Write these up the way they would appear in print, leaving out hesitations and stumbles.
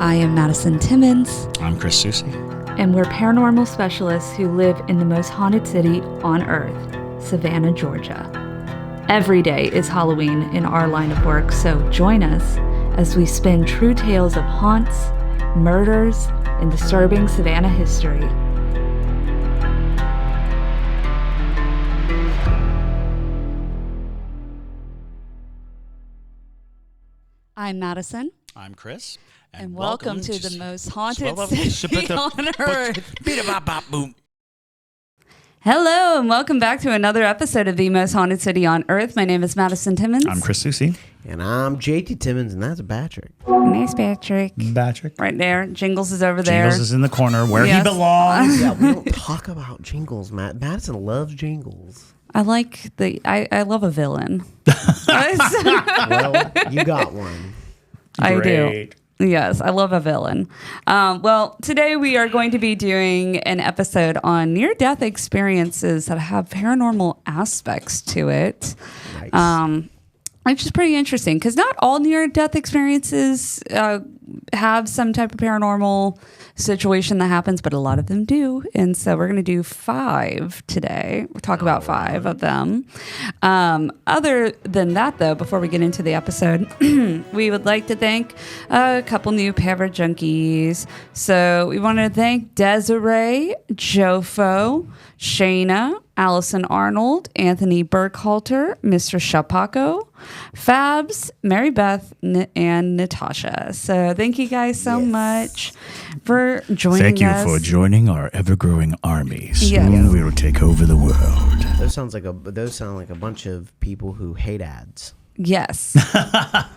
I am Madison Timmons. I'm Chris Susie. And we're paranormal specialists who live in the most haunted city on earth, Savannah, Georgia. Every day is Halloween in our line of work, so join us as we spin true tales of haunts, murders, and disturbing Savannah history. I'm Madison. I'm Chris. And welcome to the most haunted city on earth. Hello, and welcome back to another episode of the most haunted city on earth. My name is Madison Timmons. I'm Chris Susie. And I'm JT Timmons, and that's Patrick. Nice, Patrick. Patrick. Right there. Jingles is over there. Jingles is in the corner where he belongs. Yeah, we don't talk about jingles, Matt. Madison loves jingles. I love a villain. Well, you got one. I do. Yes, I love a villain. Well, today we are going to be doing an episode on near-death experiences that have paranormal aspects to it. Nice. Which is pretty interesting because not all near-death experiences have some type of paranormal situation that happens, but a lot of them do. And so we're going to do 5 today. We'll talk about 5 of them. Other than that, though, before we get into the episode, we would like to thank a couple new Pamper junkies. So we want to thank Desiree, Jofo, Shayna, Allison Arnold, Anthony Burkhalter, Mr. Shapaco, Fabs, Mary Beth, and Natasha. So thank you guys so much for joining us. Thank you for joining our ever-growing army. Soon Yes. we will take over the world. Those sound like a bunch of people who hate ads. Yes. I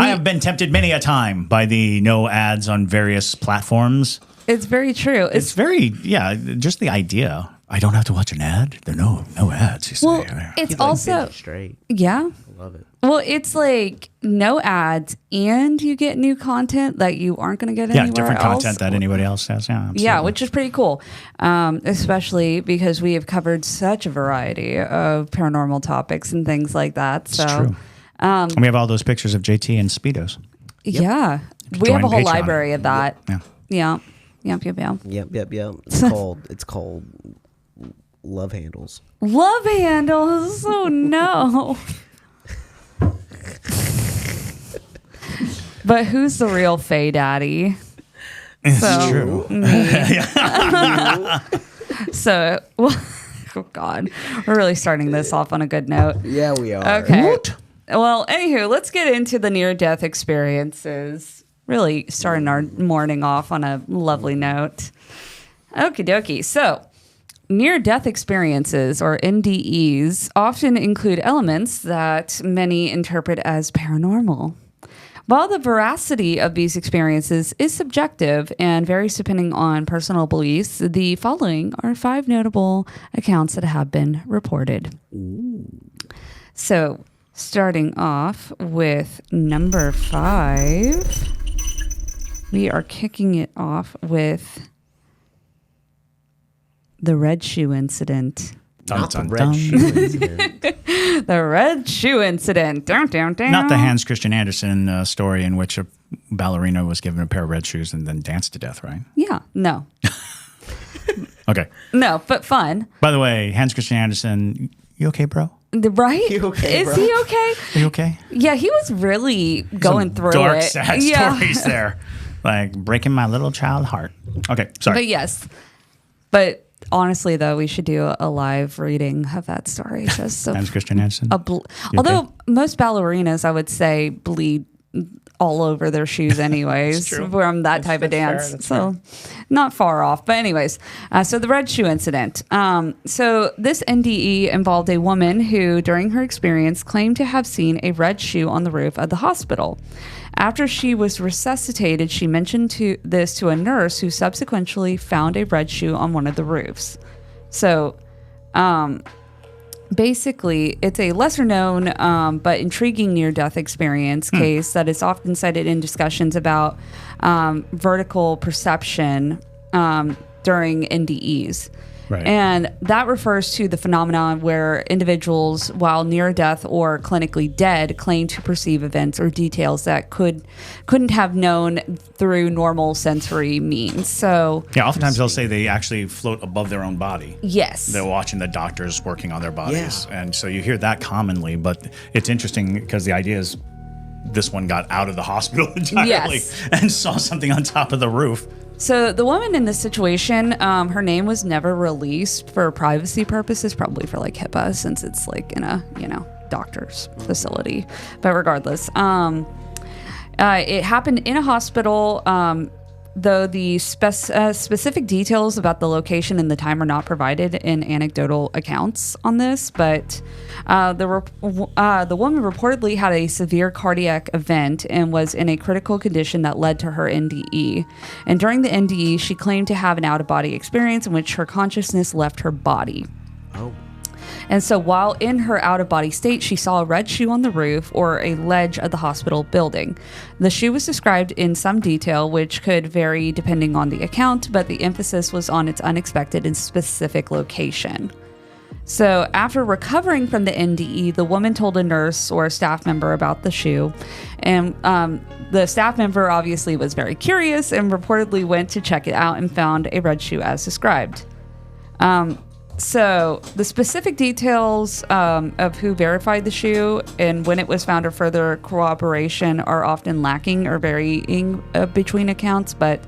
have been tempted many a time by the no ads on various platforms. It's very true. It's very, just the idea. I don't have to watch an ad. There are no ads. You say. Well, it's Keep also it straight. yeah. I love it. Well, it's like no ads, and you get new content that you aren't going to get anywhere different else. content that anybody else has. Yeah, absolutely. Yeah, which is pretty cool, especially because we have covered such a variety of paranormal topics and things like that. It's So, true. And we have all those pictures of JT in Speedos. yeah, we Join have a whole Patreon. library of that. Yeah. Yeah. Yep. Yep. It's called Love Handles. Love handles. Oh no. But who's the real Faye Daddy? It's true. So, oh God, we're really starting this off on a good note. Yeah, we are. Okay. Well, anywho, let's get into the near-death experiences. Really starting our morning off on a lovely note. Okie dokie. So, near-death experiences, or NDEs, often include elements that many interpret as paranormal. While the veracity of these experiences is subjective and varies depending on personal beliefs, the following are 5 notable accounts that have been reported. Ooh. So, starting off with number 5, we are kicking it off with the red shoe incident. Not the red shoe incident. The red shoe incident. Down. Not the Hans Christian Andersen story in which a ballerina was given a pair of red shoes and then danced to death, right? Yeah, no. Okay. No, but fun. By the way, Hans Christian Andersen, you okay, bro? Right? You okay, Is bro? he okay? Are you okay? Yeah, he was really going through Dark, it. sad stories there. Like breaking my little child heart. Okay, sorry. But yes. But honestly, though, we should do a live reading of that story. Just so Hans Christian Andersen. although most ballerinas, I would say, bleed all over their shoes anyways from that type of dance. So not far off. But anyways, so the red shoe incident. So this NDE involved a woman who, during her experience, claimed to have seen a red shoe on the roof of the hospital. After she was resuscitated, she mentioned this to a nurse who subsequently found a red shoe on one of the roofs. So basically, it's a lesser known but intriguing near-death experience case that is often cited in discussions about vertical perception during NDEs. Right. And that refers to the phenomenon where individuals, while near death or clinically dead, claim to perceive events or details that couldn't have known through normal sensory means. So Yeah, oftentimes they'll say they actually float above their own body. yes. They're watching the doctors working on their bodies. And so you hear that commonly, but it's interesting because the idea is this one got out of the hospital entirely and saw something on top of the roof. So the woman in this situation, her name was never released for privacy purposes, probably for like HIPAA, since it's like in a, doctor's facility. But regardless, it happened in a hospital, though the specific details about the location and the time are not provided in anecdotal accounts on this. But the woman reportedly had a severe cardiac event and was in a critical condition that led to her NDE. And during the NDE, she claimed to have an out-of-body experience in which her consciousness left her body. Oh. And so while in her out-of-body state, she saw a red shoe on the roof or a ledge of the hospital building. The shoe was described in some detail, which could vary depending on the account, but the emphasis was on its unexpected and specific location. So after recovering from the NDE, the woman told a nurse or a staff member about the shoe. And the staff member obviously was very curious and reportedly went to check it out and found a red shoe as described. So the specific details of who verified the shoe and when it was found or further corroboration are often lacking or varying between accounts, but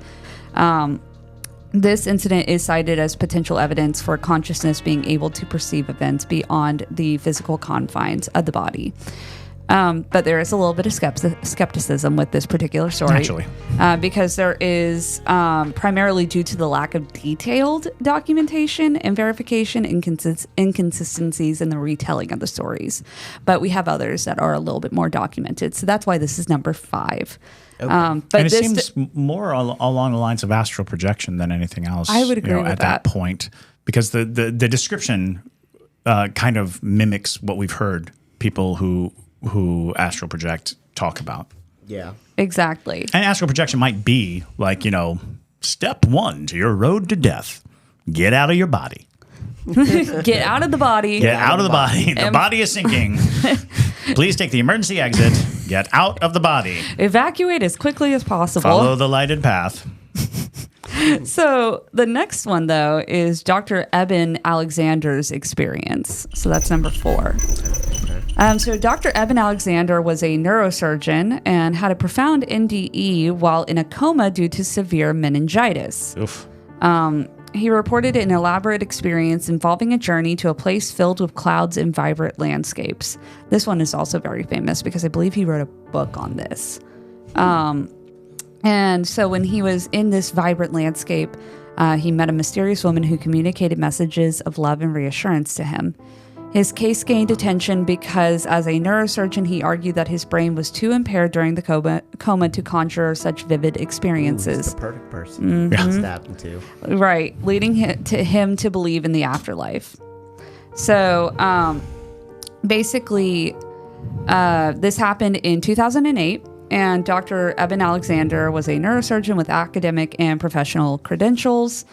this incident is cited as potential evidence for consciousness being able to perceive events beyond the physical confines of the body. But there is a little bit of skepticism with this particular story. Naturally. Because there is, primarily due to the lack of detailed documentation and verification inconsistencies in the retelling of the stories. But we have others that are a little bit more documented. So that's why this is number 5. Okay. But and it seems more along the lines of astral projection than anything else. I would agree with at that point, because the description kind of mimics what we've heard people who astral project talk about. Yeah. Exactly. And astral projection might be like, step 1 to your road to death. Get out of your body. Get out of the body. Get out of the body. The body is sinking. Please take the emergency exit. Get out of the body. Evacuate as quickly as possible. Follow the lighted path. So the next one, though, is Dr. Eban Alexander's experience. So that's number 4. So Dr. Eban Alexander was a neurosurgeon and had a profound NDE while in a coma due to severe meningitis. Oof. He reported an elaborate experience involving a journey to a place filled with clouds and vibrant landscapes. This one is also very famous because I believe he wrote a book on this. And so when he was in this vibrant landscape, he met a mysterious woman who communicated messages of love and reassurance to him. His case gained attention because, as a neurosurgeon, he argued that his brain was too impaired during the coma to conjure such vivid experiences. Ooh, it's the perfect person to stab him to. Right, leading him to believe in the afterlife. So, basically, this happened in 2008. And Dr. Eban Alexander was a neurosurgeon with academic and professional credentials.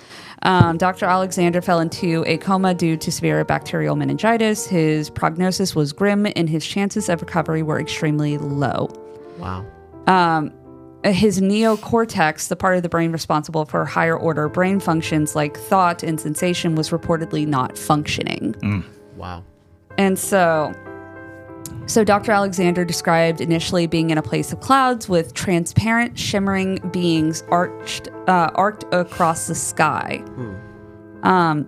Dr. Alexander fell into a coma due to severe bacterial meningitis. His prognosis was grim, and his chances of recovery were extremely low. Wow. His neocortex, the part of the brain responsible for higher order brain functions like thought and sensation, was reportedly not functioning. Wow. And so Dr. Alexander described initially being in a place of clouds with transparent, shimmering beings arced across the sky.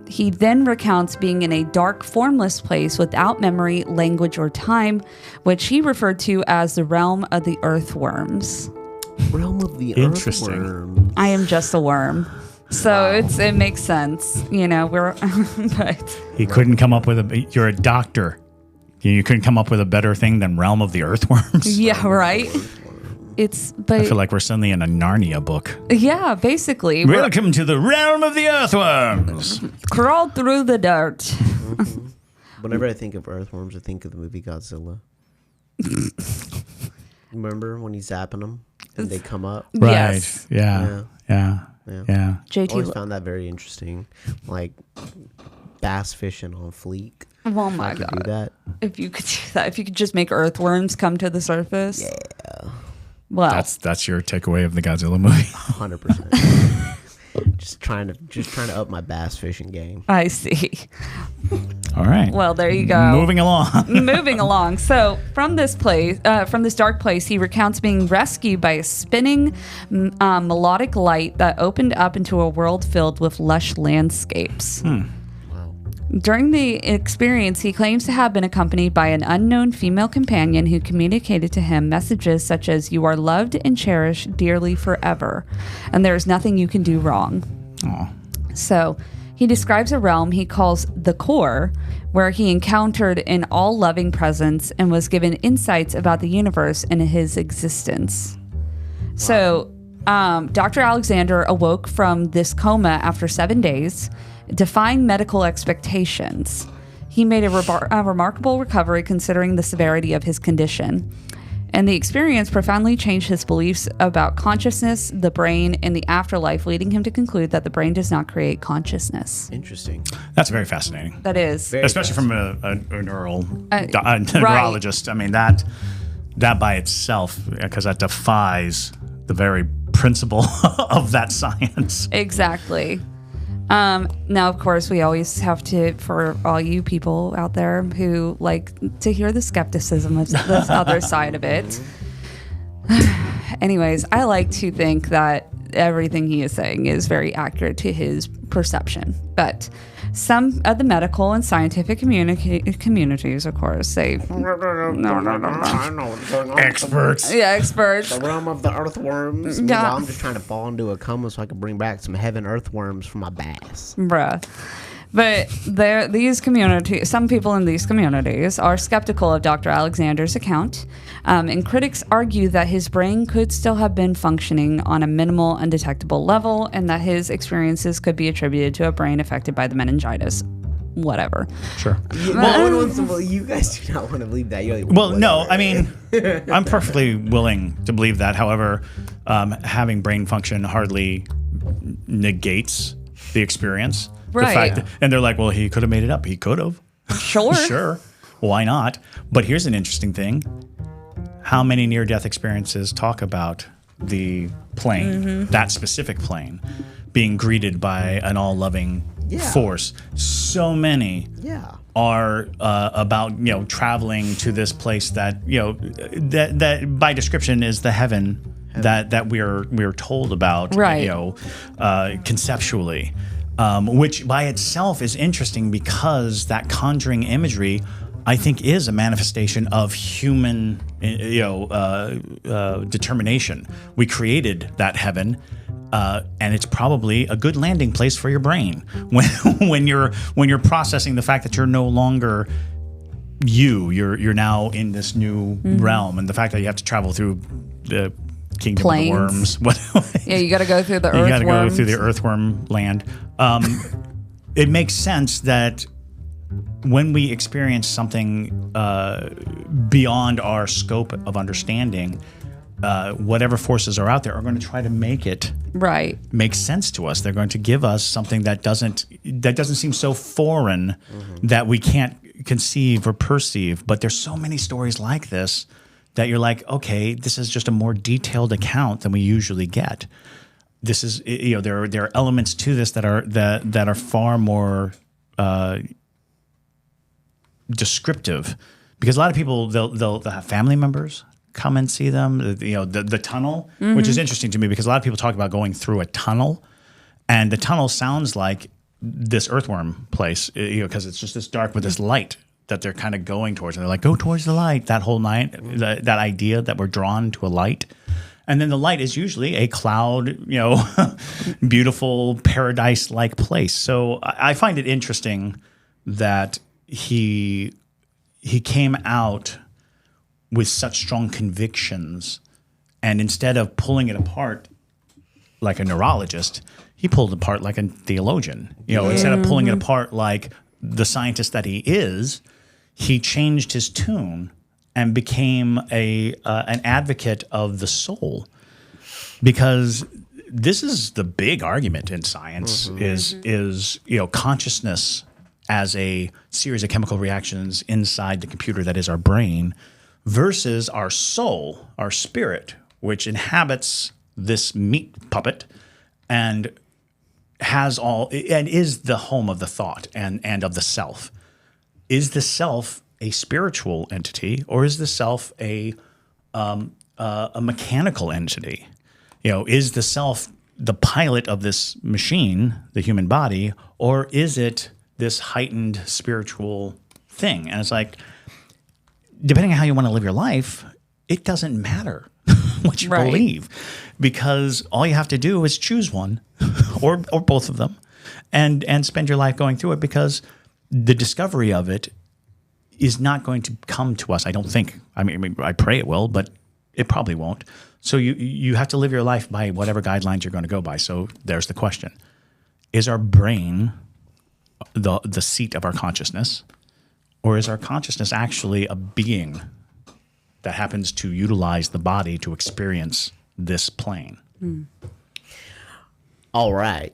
He then recounts being in a dark, formless place without memory, language, or time, which he referred to as the realm of the earthworms. Realm of the Interesting. earthworms. I am just a worm. So it makes sense, but He couldn't come up with you're a doctor. You couldn't come up with a better thing than Realm of the Earthworms? yeah, right. I feel like we're suddenly in a Narnia book. Yeah, basically. Welcome to the Realm of the Earthworms. Crawled through the dirt. Whenever I think of earthworms, I think of the movie Godzilla. Remember when he's zapping them and they come up? Right. Yes. Yeah. Yeah. JT Always found that very interesting. Like bass fishing on fleek. Oh my Do god! that. If you could do that, if you could just make earthworms come to the surface. Yeah. Well, That's your takeaway of the Godzilla movie. 100%. just trying to up my bass fishing game. I see. All right. Well, there you go. Moving along. Moving along. So from this dark place, he recounts being rescued by a spinning melodic light that opened up into a world filled with lush landscapes. During the experience, he claims to have been accompanied by an unknown female companion who communicated to him messages such as, "You are loved and cherished dearly forever, and there is nothing you can do wrong." Aw. So he describes a realm he calls the core, where he encountered an all-loving presence and was given insights about the universe and his existence. Wow. So Dr. Alexander awoke from this coma after 7 days, defying medical expectations. He made a remarkable recovery considering the severity of his condition. And the experience profoundly changed his beliefs about consciousness, the brain, and the afterlife, leading him to conclude that the brain does not create consciousness. Interesting. That's very fascinating. That is. Especially from a neurologist. I mean, that by itself, because that defies the very principle of that science. Exactly. Now, of course, we always have to, for all you people out there who like to hear the skepticism of this other side of it. Anyways, I like to think that everything he is saying is very accurate to his perception. But some of the medical and scientific communities, of course, say Experts. Yeah, experts. The realm of the earthworms. Yeah. Well, I'm just trying to fall into a coma so I can bring back some heaven earthworms for my bass. Bruh. But some people in these communities are skeptical of Dr. Alexander's account, and critics argue that his brain could still have been functioning on a minimal, undetectable level, and that his experiences could be attributed to a brain affected by the meningitis. Whatever. Sure. Well, you guys do not want to believe that. You're like, Well, no, I mean, I'm perfectly willing to believe that. However, having brain function hardly negates the experience. Right. The fact that, and they're like, well, he could have made it up. He could have. Sure. Sure. Why not? But here's an interesting thing. How many near-death experiences talk about the plane, that specific plane, being greeted by an all-loving force? So many are about, traveling to this place that, that by description is the heaven that we're told about, right. Conceptually. Which by itself is interesting because that conjuring imagery, I think, is a manifestation of human, determination. We created that heaven, and it's probably a good landing place for your brain when you're processing the fact that you're no longer you're now in this new realm, and the fact that you have to travel through the kingdom Plains. of the worms. Yeah, you got to go through the earthworms. You got to go through the earthworm land. It makes sense that when we experience something beyond our scope of understanding, whatever forces are out there are going to try to make it make sense to us. They're going to give us something that doesn't seem so foreign that we can't conceive or perceive. But there's so many stories like this that you're like, okay, this is just a more detailed account than we usually get. This is, there are elements to this that are far more descriptive, because a lot of people they'll have family members come and see them. The tunnel, which is interesting to me because a lot of people talk about going through a tunnel, and the tunnel sounds like this earthworm place, because it's just this dark with this light that they're kind of going towards, and they're like, go towards the light. That whole night, that idea that we're drawn to a light. And then the light is usually a cloud, beautiful paradise-like place. So I find it interesting that he came out with such strong convictions, and instead of pulling it apart like a neurologist, he pulled it apart like a theologian. Instead of pulling it apart like the scientist that he is, he changed his tune and became an advocate of the soul, because this is the big argument in science is consciousness as a series of chemical reactions inside the computer that is our brain versus our soul, our spirit, which inhabits this meat puppet and is the home of the thought and of the self. Is the self a spiritual entity, or is the self a mechanical entity? Is the self the pilot of this machine, the human body, or is it this heightened spiritual thing? And it's like, depending on how you want to live your life, it doesn't matter what you believe, because all you have to do is choose one or both of them and spend your life going through it, because the discovery of it is not going to come to us, I don't think. I mean, I pray it will, but it probably won't. So you have to live your life by whatever guidelines you're going to go by. So there's the question. Is our brain the seat of our consciousness, or is our consciousness actually a being that happens to utilize the body to experience this plane? All right.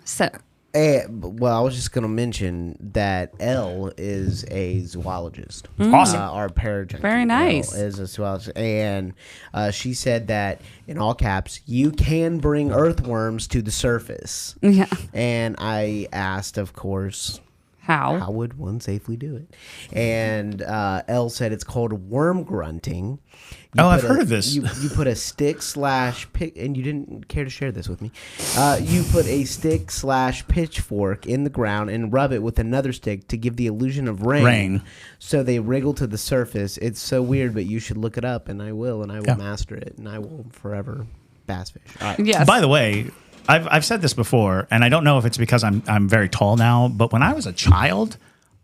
So, well, I was just going to mention that Elle is a zoologist. Awesome. Our parajunkie. Very nice. Elle is a zoologist. And she said that, in all caps, you can bring earthworms to the surface. yeah. And I asked, of course, how would one safely do it? And Elle said it's called worm grunting. I've heard of this. You put a stick / pick, and you didn't care to share this with me. You put a stick / pitchfork in the ground and rub it with another stick to give the illusion of rain. So they wriggle to the surface. It's so weird, but you should look it up, and I will master it, and I will forever bass fish. All right. Yes. By the way, I've said this before, and I don't know if it's because I'm very tall now, but when I was a child,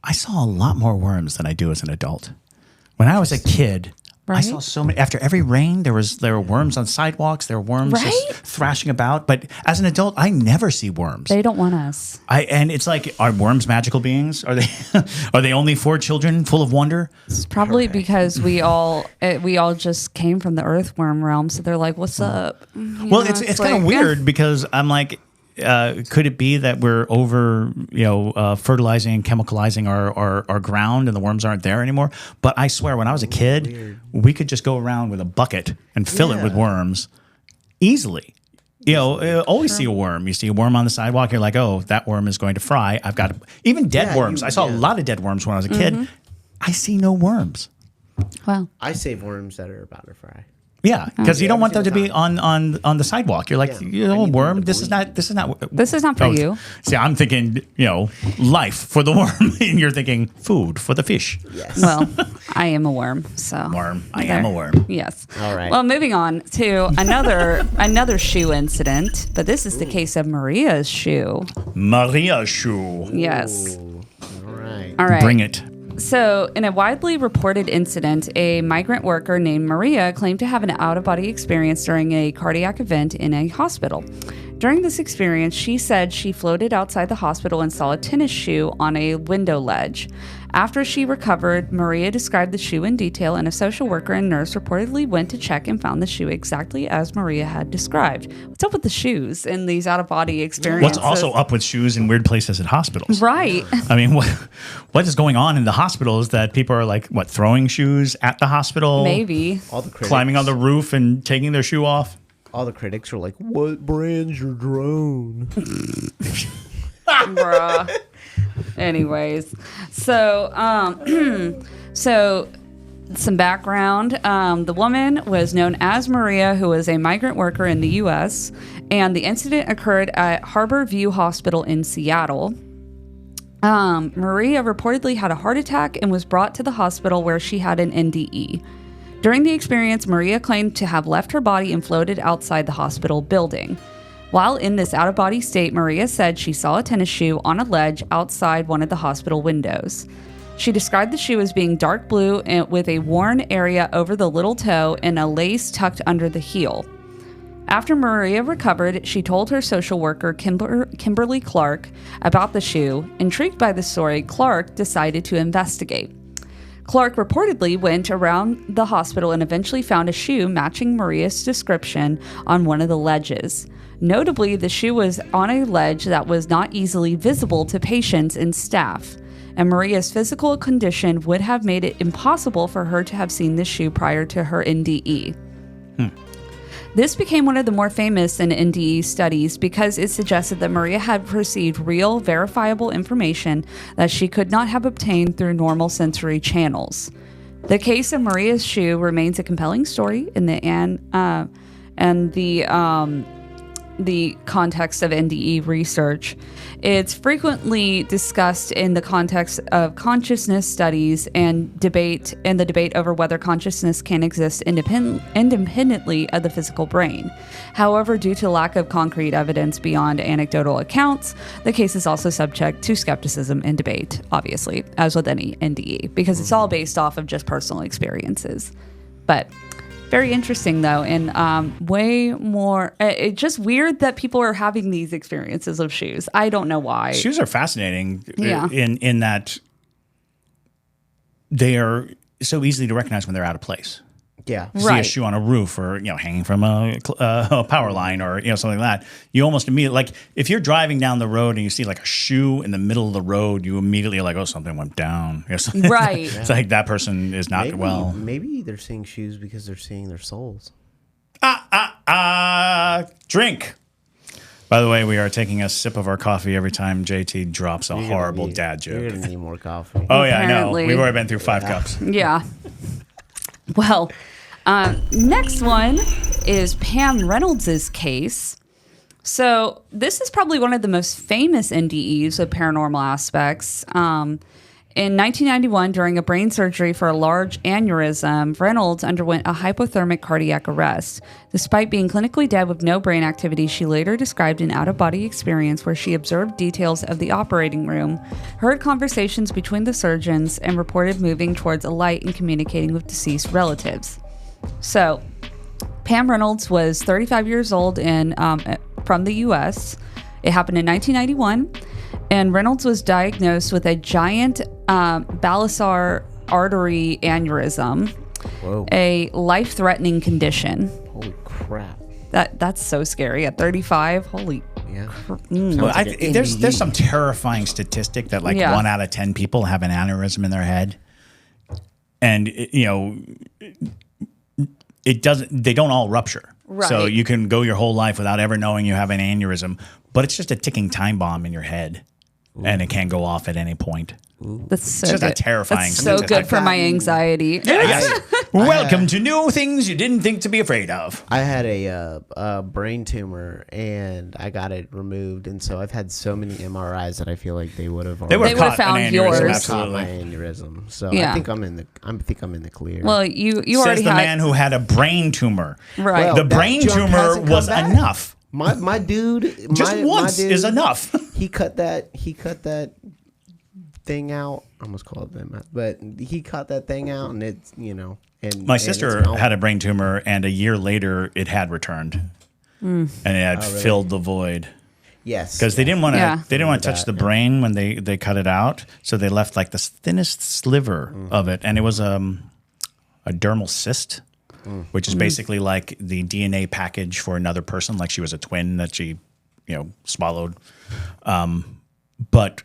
I saw a lot more worms than I do as an adult. When I was a kid, I saw so many. After every rain, there were worms on sidewalks. There were worms just thrashing about. But as an adult, I never see worms. They don't want us. And it's like, are worms magical beings? Are they only for children, full of wonder? It's probably because we all just came from the earthworm realm, so they're like, "What's up?" It's kind of weird because I'm like, could it be that we're over, fertilizing and chemicalizing our ground and the worms aren't there anymore? But I swear, when I was a kid, we could just go around with a bucket and fill it with worms easily. Always see a worm. You see a worm on the sidewalk, you're like, oh, that worm is going to fry. I've got even dead worms. I saw a lot of dead worms when I was a kid. I see no worms. Well, I save worms that are about to fry. Yeah, because you don't want them to be on the sidewalk. You're like, worm. This is not for you. See, I'm thinking, life for the worm, and you're thinking food for the fish. Yes. Well, I am a worm, so I am a worm. Yes. All right. Well, moving on to another shoe incident, but this is the case of Maria's shoe. Maria's shoe. Yes. Ooh. All right. Bring it. So, in a widely reported incident, a migrant worker named Maria claimed to have an out-of-body experience during a cardiac event in a hospital. During this experience, she said she floated outside the hospital and saw a tennis shoe on a window ledge. After she recovered, Maria described the shoe in detail, and a social worker and nurse reportedly went to check and found the shoe exactly as Maria had described. What's up with the shoes in these out-of-body experiences? What's also up with shoes in weird places at hospitals? Right. I mean, what is going on in the hospitals that people are like, throwing shoes at the hospital? Maybe. All the critics, climbing on the roof and taking their shoe off? All the critics are like, what brand's your drone? Bruh. Anyways, so some background. The woman was known as Maria, who was a migrant worker in the U.S., and the incident occurred at Harbor View Hospital in Seattle. Maria reportedly had a heart attack and was brought to the hospital where she had an NDE. During the experience, Maria claimed to have left her body and floated outside the hospital building. While in this out-of-body state, Maria said she saw a tennis shoe on a ledge outside one of the hospital windows. She described the shoe as being dark blue and with a worn area over the little toe and a lace tucked under the heel. After Maria recovered, she told her social worker, Kimberly Clark, about the shoe. Intrigued by the story, Clark decided to investigate. Clark reportedly went around the hospital and eventually found a shoe matching Maria's description on one of the ledges. Notably, the shoe was on a ledge that was not easily visible to patients and staff, and Maria's physical condition would have made it impossible for her to have seen the shoe prior to her NDE. This became one of the more famous NDE studies because it suggested that Maria had received real, verifiable information that she could not have obtained through normal sensory channels. The case of Maria's shoe remains a compelling story in the context of NDE research. It's frequently discussed in the context of consciousness studies and the debate over whether consciousness can exist independently of the physical brain. However, due to lack of concrete evidence beyond anecdotal accounts, the case is also subject to skepticism and debate, obviously, as with any NDE, because it's all based off of just personal experiences. But very interesting, though, and way more. It's just weird that people are having these experiences of shoes. I don't know why. Shoes are fascinating Yeah. in that they are so easily to recognize when they're out of place. Yeah. See a shoe on a roof or, hanging from a power line or, something like that. You almost immediately, like, if you're driving down the road and you see like a shoe in the middle of the road, you immediately are like, oh, something went down. Right. It's like that person is not well. Maybe they're seeing shoes because they're seeing their souls. Drink. By the way, we are taking a sip of our coffee every time JT drops a horrible dad joke. You're going to need more coffee. Oh, yeah, I know. Apparently. We've already been through 5 cups. Yeah. Well, next one is Pam Reynolds' case. So this is probably one of the most famous NDEs of paranormal aspects. In 1991, during a brain surgery for a large aneurysm, Reynolds underwent a hypothermic cardiac arrest. Despite being clinically dead with no brain activity, she later described an out-of-body experience where she observed details of the operating room, heard conversations between the surgeons, and reported moving towards a light and communicating with deceased relatives. So, Pam Reynolds was 35 years old and from the U.S. It happened in 1991. And Reynolds was diagnosed with a giant balasar artery aneurysm, a life-threatening condition. Holy crap. That's so scary. At 35, holy. Yeah. Well, there's some terrifying statistic that 1 out of 10 people have an aneurysm in their head, and it doesn't. They don't all rupture. Right. So you can go your whole life without ever knowing you have an aneurysm, but it's just a ticking time bomb in your head. And it can go off at any point. That's so It's just good. a terrifying That's so good for my anxiety. Welcome to new things you didn't think to be afraid of. I had a brain tumor and I got it removed, and so I've had so many MRIs that I feel like they would have caught found an aneurysm, yours. absolutely. my aneurysm. So Yeah. I think I'm in the clear. Well, you Says already the had man who had a brain tumor. right. Well, The that brain junk tumor hasn't come was back. enough. My dude, Just once dude, is enough. He cut that thing out. I almost called them out, but he cut that thing out, and it's And My sister had a brain tumor, and a year later, it had returned, and it had filled the void. Yes, because they didn't want to. Yeah. They didn't want to touch the brain when they cut it out, so they left like the thinnest sliver of it, and it was a dermal cyst, which is basically like the DNA package for another person. Like she was a twin that she, swallowed. But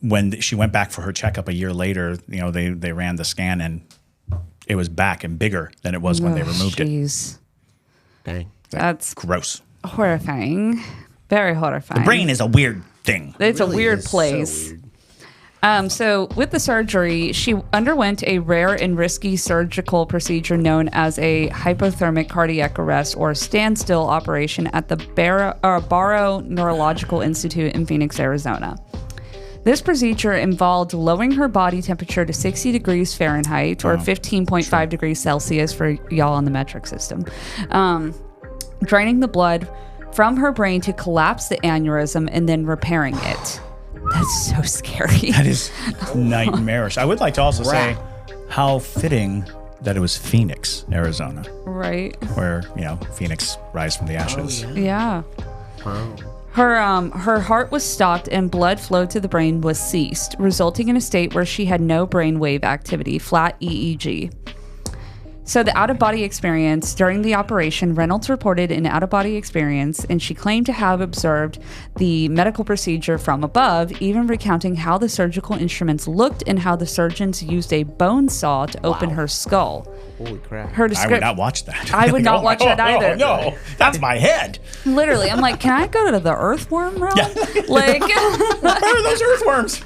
when she went back for her checkup a year later, they ran the scan and it was back and bigger than it was when they removed it. Dang. That's Gross. horrifying. Very horrifying. The brain is a weird thing. It's Really a weird is so place. weird. So with the surgery, she underwent a rare and risky surgical procedure known as a hypothermic cardiac arrest or standstill operation at the Barrow Neurological Institute in Phoenix, Arizona. This procedure involved lowering her body temperature to 60 degrees Fahrenheit or 15.5 degrees Celsius for y'all on the metric system, draining the blood from her brain to collapse the aneurysm and then repairing it. That's so scary. That is nightmarish. I would like to also say how fitting that it was Phoenix, Arizona, Right. where, Phoenix rise from the ashes. Yeah. Wow. Her heart was stopped and blood flow to the brain was ceased, resulting in a state where she had no brainwave activity, flat EEG. So the out-of-body experience during the operation, Reynolds reported an out-of-body experience, and she claimed to have observed the medical procedure from above, even recounting how the surgical instruments looked and how the surgeons used a bone saw to open her skull. Holy crap. Her I would not watch that. I would not watch that either. Oh, no, that's my head. Literally, I'm like, can I go to the earthworm realm? Yeah. Like, Where are those earthworms?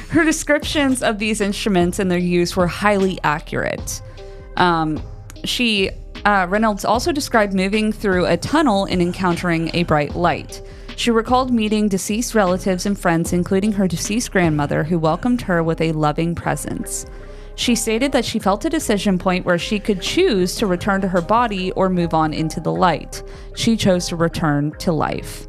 Her descriptions of these instruments and their use were highly accurate. Reynolds also described moving through a tunnel and encountering a bright light. She recalled meeting deceased relatives and friends, including her deceased grandmother, who welcomed her with a loving presence. She stated that she felt a decision point where she could choose to return to her body or move on into the light. She chose to return to life.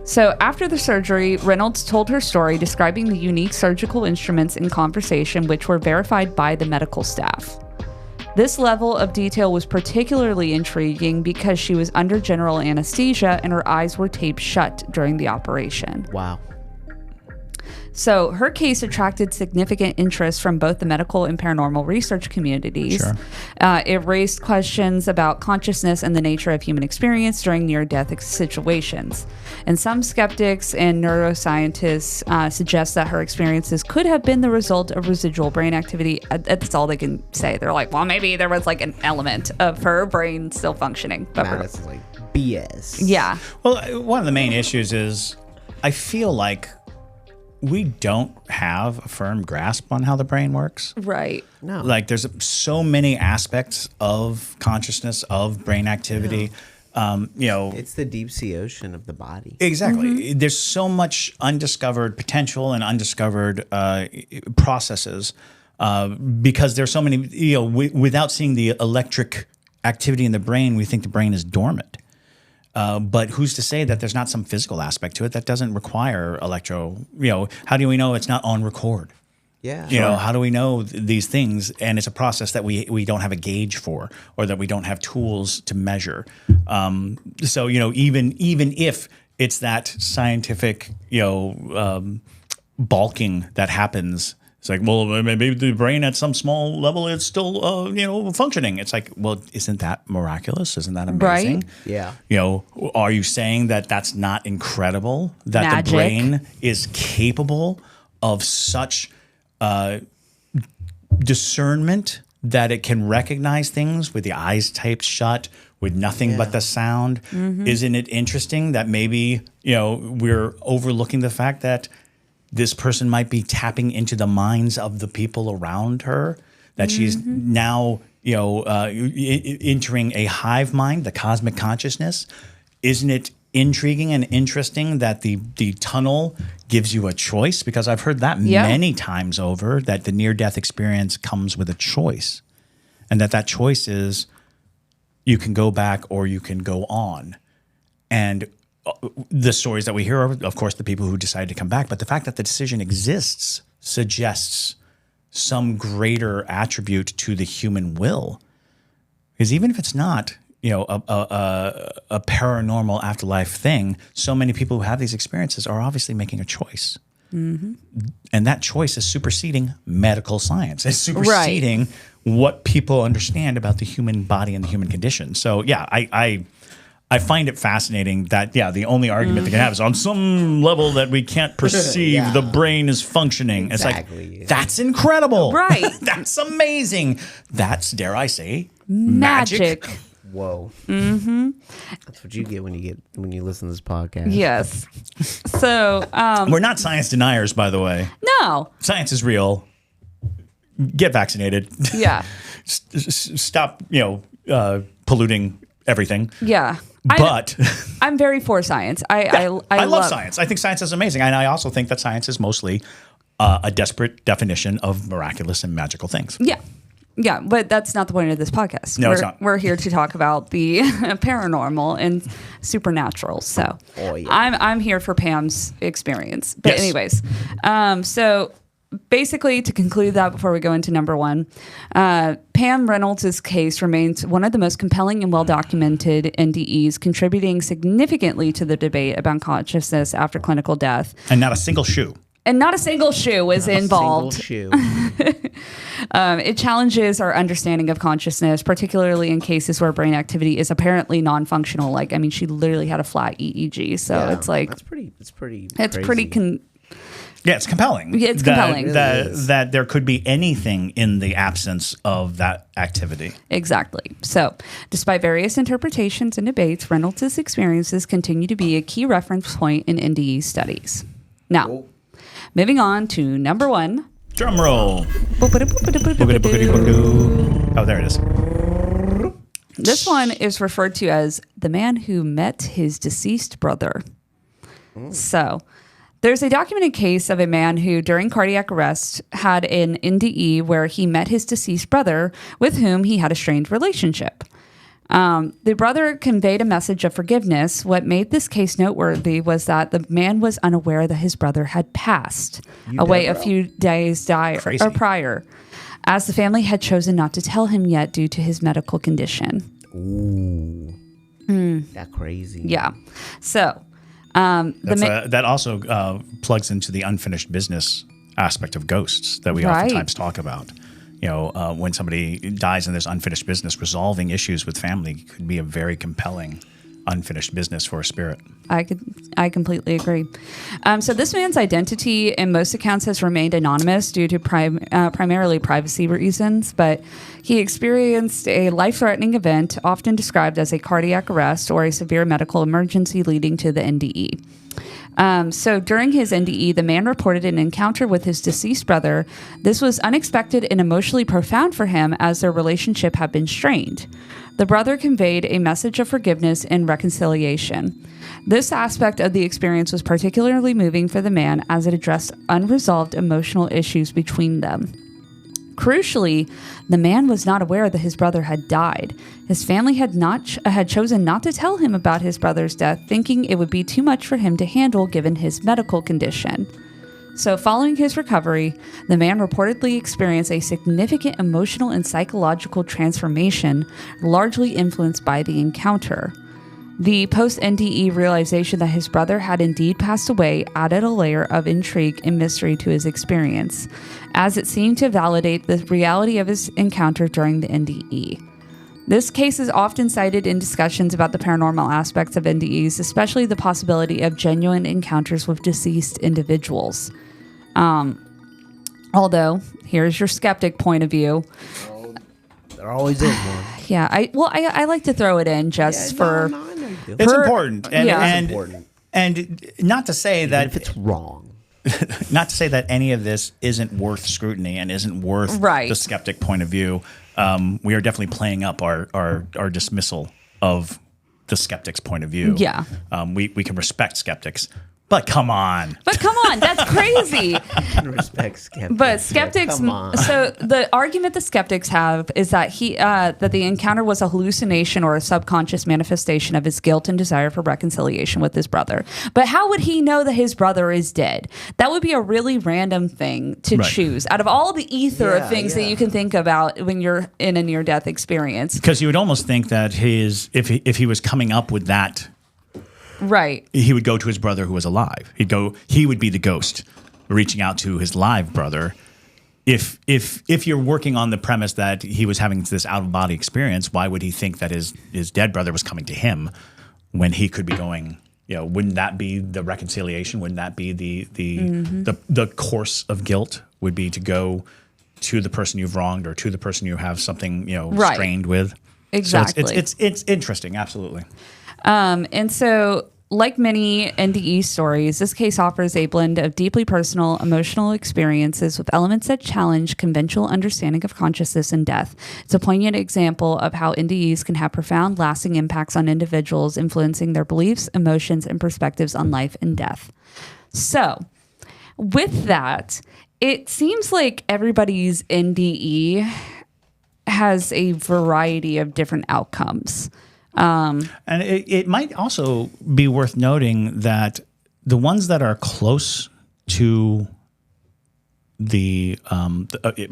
So after the surgery, Reynolds told her story, describing the unique surgical instruments in conversation, which were verified by the medical staff. This level of detail was particularly intriguing because she was under general anesthesia and her eyes were taped shut during the operation. Wow. So her case attracted significant interest from both the medical and paranormal research communities. Sure. It raised questions about consciousness and the nature of human experience during near-death situations. And some skeptics and neuroscientists suggest that her experiences could have been the result of residual brain activity. That's all they can say. They're like, well, maybe there was like an element of her brain still functioning. But This is like BS. yeah. Well, one of the main issues is I feel like we don't have a firm grasp on how the brain works. Right. No. Like there's so many aspects of consciousness, of brain activity. It's the deep sea ocean of the body. Exactly. There's so much undiscovered potential and undiscovered processes because there's so many, without seeing the electric activity in the brain, we think the brain is dormant. But who's to say that there's not some physical aspect to it that doesn't require how do we know it's not on record? Yeah. How do we know these things? And it's a process that we don't have a gauge for, or that we don't have tools to measure. So, even if it's that scientific, balking that happens, it's like, well, maybe the brain at some small level is still, functioning. It's like, well, isn't that miraculous? Isn't that amazing? Right. Yeah. Are you saying that that's not incredible? That Magic. the brain is capable of such discernment that it can recognize things with the eyes taped shut, with nothing but the sound? Isn't it interesting that maybe, we're overlooking the fact that this person might be tapping into the minds of the people around her, that she's now, entering a hive mind, the cosmic consciousness? Isn't it intriguing and interesting that the tunnel gives you a choice? Because I've heard that many times over, that the near-death experience comes with a choice, and that choice is you can go back or you can go on. And the stories that we hear are, of course, the people who decide to come back. But the fact that the decision exists suggests some greater attribute to the human will. Because even if it's not, a paranormal afterlife thing, so many people who have these experiences are obviously making a choice. And that choice is superseding medical science. It's superseding what people understand about the human body and the human condition. So, yeah, I find it fascinating that, the only argument they can have is on some level that we can't perceive the brain is functioning. Exactly. It's like, that's incredible. Right. That's amazing. That's, dare I say, Magic. Whoa. That's what you get when you listen to this podcast. Yes. So, We're not science deniers, by the way. no. Science is real. Get vaccinated. Yeah. Stop, polluting everything. Yeah. But I'm very for science. I love science. I think science is amazing. And I also think that science is mostly a desperate definition of miraculous and magical things. Yeah. Yeah, but that's not the point of this podcast. No, it's not. We're here to talk about the paranormal and supernatural. So I'm here for Pam's experience. But anyways, so basically to conclude that before we go into number one, Pam Reynolds' case remains one of the most compelling and well-documented NDEs, contributing significantly to the debate about consciousness after clinical death. And not a single shoe. And not a single shoe is involved. Single shoe. It challenges our understanding of consciousness, particularly in cases where brain activity is apparently non-functional. Like, I mean, she literally had a flat EEG, so it's like it's pretty. It's crazy. pretty. Yeah, it's compelling. Yeah, it's compelling. That there could be anything in the absence of that activity. Exactly. So, despite various interpretations and debates, Reynolds' experiences continue to be a key reference point in NDE studies. Now, moving on to number 1. Drum roll. Oh, there it is. This one is referred to as the man who met his deceased brother. So, there's a documented case of a man who, during cardiac arrest, had an NDE where he met his deceased brother, with whom he had a strained relationship. The brother conveyed a message of forgiveness. What made this case noteworthy was that the man was unaware that his brother had passed away a few days prior, as the family had chosen not to tell him yet due to his medical condition. Ooh. That's crazy. Yeah. So... that also plugs into the unfinished business aspect of ghosts that we oftentimes talk about. You know, when somebody dies and there's unfinished business, resolving issues with family could be a very compelling unfinished business for a spirit. I completely agree. So this man's identity in most accounts has remained anonymous due to primarily privacy reasons, but he experienced a life-threatening event, often described as a cardiac arrest or a severe medical emergency leading to the NDE. So during his NDE, the man reported an encounter with his deceased brother. This was unexpected and emotionally profound for him as their relationship had been strained. The brother conveyed a message of forgiveness and reconciliation. This aspect of the experience was particularly moving for the man as it addressed unresolved emotional issues between them. Crucially, the man was not aware that his brother had died. His family had chosen not to tell him about his brother's death, thinking it would be too much for him to handle given his medical condition. So following his recovery, the man reportedly experienced a significant emotional and psychological transformation, largely influenced by the encounter. The post-NDE realization that his brother had indeed passed away added a layer of intrigue and mystery to his experience, as it seemed to validate the reality of his encounter during the NDE. This case is often cited in discussions about the paranormal aspects of NDEs, especially the possibility of genuine encounters with deceased individuals. Although, here's your skeptic point of view. Well, there always is one. Yeah, I like to throw it in just for... No, I know you do. It's important. It's important. And not to say that if it's wrong. Not to say that any of this isn't worth scrutiny and isn't worth the skeptic point of view. We are definitely playing up our dismissal of the skeptic's point of view. Yeah. We can respect skeptics, but come on. That's crazy. Respect skeptics. But skeptics, come on. So the argument the skeptics have is that that the encounter was a hallucination or a subconscious manifestation of his guilt and desire for reconciliation with his brother. But how would he know that his brother is dead? That would be a really random thing to choose out of all the ether of things that you can think about when you're in a near-death experience. Because you would almost think that if he was coming up with that. Right. He would go to his brother who was alive. He would be the ghost reaching out to his live brother. If you're working on the premise that he was having this out-of-body experience, why would he think that his dead brother was coming to him when he could be going, wouldn't that be the reconciliation? Wouldn't that be the course of guilt would be to go to the person you've wronged or to the person you have something, strained with? Exactly. So it's interesting, absolutely. And so, like many NDE stories, this case offers a blend of deeply personal, emotional experiences with elements that challenge conventional understanding of consciousness and death. It's a poignant example of how NDEs can have profound, lasting impacts on individuals, influencing their beliefs, emotions, and perspectives on life and death. So, with that, it seems like everybody's NDE has a variety of different outcomes. And it might also be worth noting that the ones that are close to the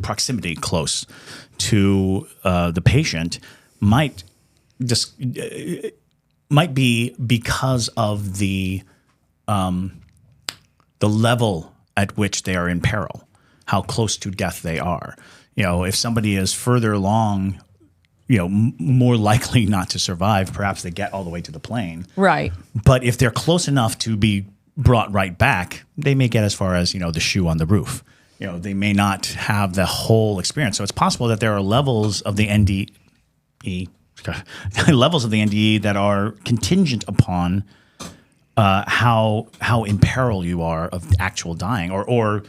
proximity close to the patient might be because of the level at which they are in peril, how close to death they are. If somebody is further along, more likely not to survive, perhaps they get all the way to the plane. Right. But if they're close enough to be brought right back, they may get as far as, the shoe on the roof. They may not have the whole experience. So it's possible that there are levels of the NDE that are contingent upon how in peril you are of actual dying, or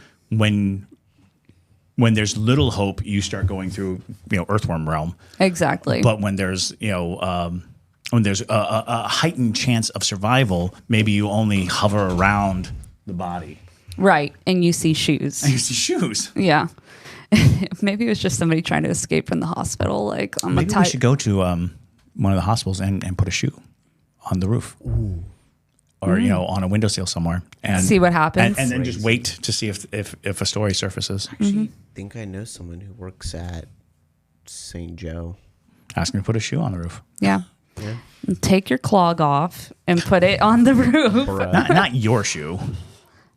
when there's little hope, you start going through earthworm realm. Exactly. But when there's when there's a heightened chance of survival, maybe you only hover around the body. Right, and you see shoes. And you see shoes. Yeah. Maybe it was just somebody trying to escape from the hospital. Like, maybe we should go to one of the hospitals and put a shoe on the roof. Ooh. Or on a windowsill somewhere, and see what happens, and then just wait to see if a story surfaces. I actually think I know someone who works at St. Joe. Ask him to put a shoe on the roof. Yeah. Take your clog off and put it on the roof. Not your shoe.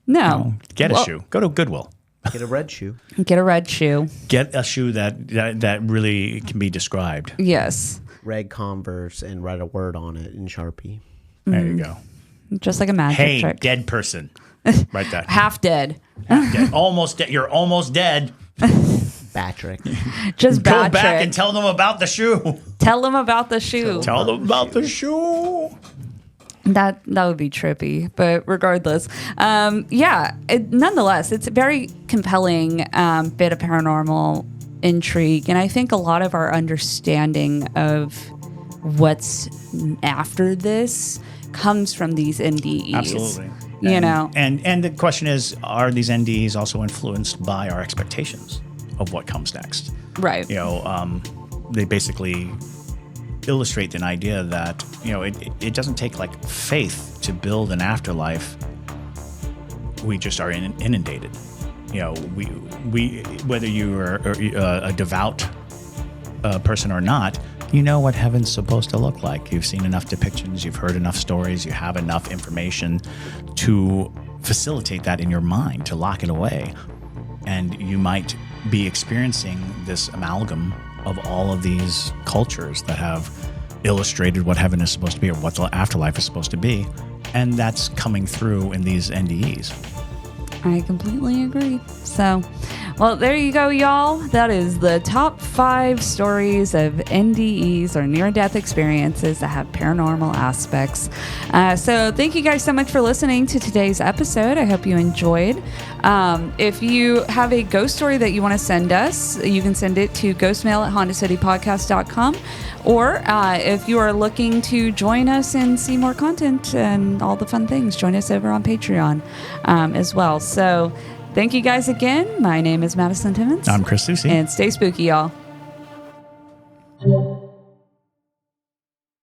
No. Get a shoe. Go to Goodwill. Get a red shoe. Get a red shoe. Get a shoe that really can be described. Yes. Red Converse, and write a word on it in Sharpie. There you go. Just like a magic trick. Hey, dead person. Write that. Half dead. Half dead. Almost dead. You're almost dead. Bad trick. Just Go bad back trick. and tell them about the shoe. Tell them about the shoe. Tell them about the shoe. That would be trippy, but regardless, nonetheless, it's a very compelling bit of paranormal intrigue, and I think a lot of our understanding of what's after this comes from these NDEs. Absolutely. And the question is, are these NDEs also influenced by our expectations of what comes next? Right. They basically illustrate an idea that it doesn't take like faith to build an afterlife. We just are inundated. We whether you are a devout person or not, you know what heaven's supposed to look like. You've seen enough depictions, you've heard enough stories, you have enough information to facilitate that in your mind, to lock it away. And you might be experiencing this amalgam of all of these cultures that have illustrated what heaven is supposed to be or what the afterlife is supposed to be. And that's coming through in these NDEs. I completely agree. So, well, there you go, y'all. That is the top 5 stories of NDEs or near-death experiences that have paranormal aspects. So thank you guys so much for listening to today's episode. I hope you enjoyed. If you have a ghost story that you want to send us, you can send it to ghostmail@HauntedCityPodcast.com. Or if you are looking to join us and see more content and all the fun things, join us over on Patreon as well. So thank you guys again. My name is Madison Timmons. I'm Chris Susi. And stay spooky, y'all.